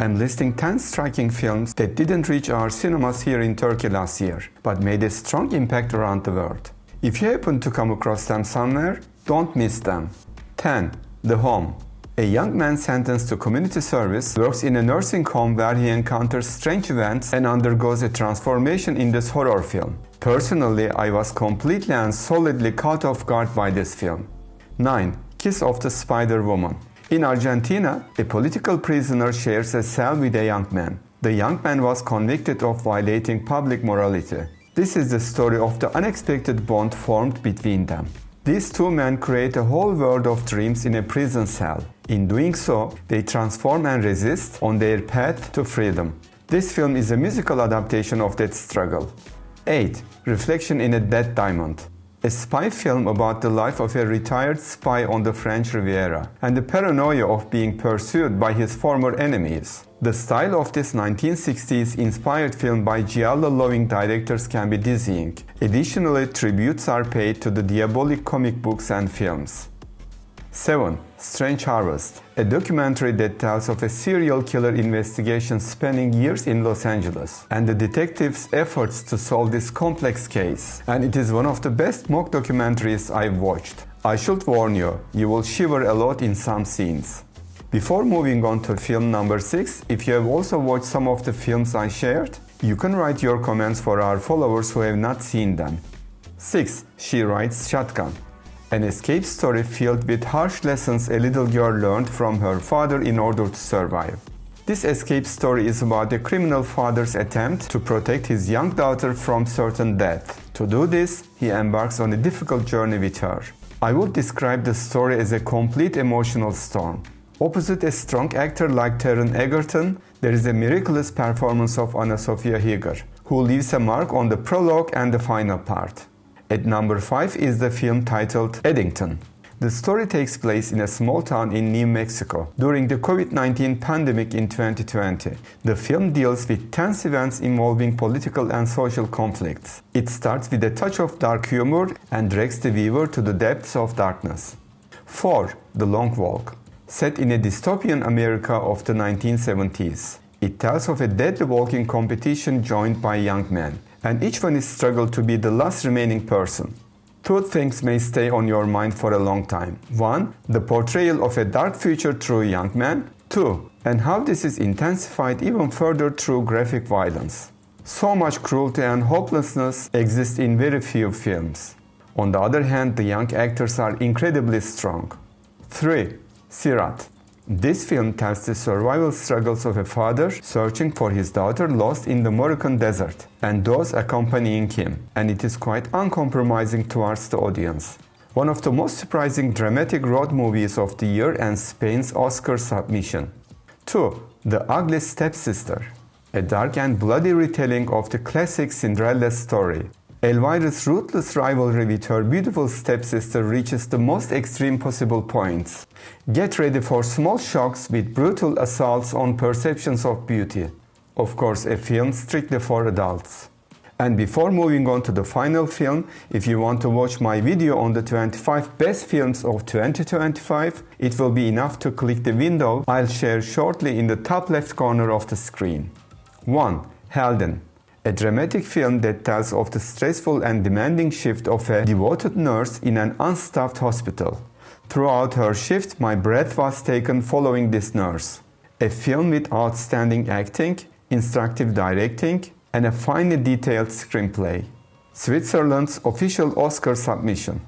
I'm listing 10 striking films that didn't reach our cinemas here in Turkey last year, but made a strong impact around the world. If you happen to come across them somewhere, don't miss them. 10. The Home. A young man sentenced to community service works in a nursing home where he encounters strange events and undergoes a transformation in this horror film. Personally, I was completely and solidly caught off guard by this film. 9. Kiss of the Spider Woman. In Argentina, a political prisoner shares a cell with a young man. The young man was convicted of violating public morality. This is the story of the unexpected bond formed between them. These two men create a whole world of dreams in a prison cell. In doing so, they transform and resist on their path to freedom. This film is a musical adaptation of that struggle. 8. Reflection in a Dead Diamond. A spy film about the life of a retired spy on the French Riviera and the paranoia of being pursued by his former enemies. The style of this 1960s inspired film by giallo-loving directors can be dizzying. Additionally, tributes are paid to the diabolic comic books and films. 7. Strange Harvest. A documentary that tells of a serial killer investigation spanning years in Los Angeles and the detectives' efforts to solve this complex case. And it is one of the best mock documentaries I've watched. I should warn you, you will shiver a lot in some scenes. Before moving on to film number 6, if you have also watched some of the films I shared, you can write your comments for our followers who have not seen them. 6. She Rides Shotgun. An escape story filled with harsh lessons a little girl learned from her father in order to survive. This escape story is about a criminal father's attempt to protect his young daughter from certain death. To do this, he embarks on a difficult journey with her. I would describe the story as a complete emotional storm. Opposite a strong actor like Taron Egerton, there is a miraculous performance of Anna Sophia Higger, who leaves a mark on the prologue and the final part. At number 5 is the film titled Eddington. The story takes place in a small town in New Mexico during the COVID-19 pandemic in 2020. The film deals with tense events involving political and social conflicts. It starts with a touch of dark humor and drags the viewer to the depths of darkness. 4. The Long Walk. Set in a dystopian America of the 1970s. It tells of a deadly walking competition joined by young men, and each one is struggled to be the last remaining person. 2 things may stay on your mind for a long time. 1. The portrayal of a dark future through young men. 2. And how this is intensified even further through graphic violence. So much cruelty and hopelessness exists in very few films. On the other hand, the young actors are incredibly strong. 3. Sirat. This film tells the survival struggles of a father searching for his daughter lost in the Moroccan desert and those accompanying him, and it is quite uncompromising towards the audience. One of the most surprising dramatic road movies of the year and Spain's Oscar submission. 2. The Ugly Stepsister. A dark and bloody retelling of the classic Cinderella story. Elvira's ruthless rivalry with her beautiful stepsister reaches the most extreme possible points. Get ready for small shocks with brutal assaults on perceptions of beauty. Of course, a film strictly for adults. And before moving on to the final film, if you want to watch my video on the 25 best films of 2025, it will be enough to click the window I'll share shortly in the top left corner of the screen. 1. Helden. A dramatic film that tells of the stressful and demanding shift of a devoted nurse in an unstaffed hospital. Throughout her shift, my breath was taken following this nurse. A film with outstanding acting, instructive directing, and a finely detailed screenplay. Switzerland's official Oscar submission.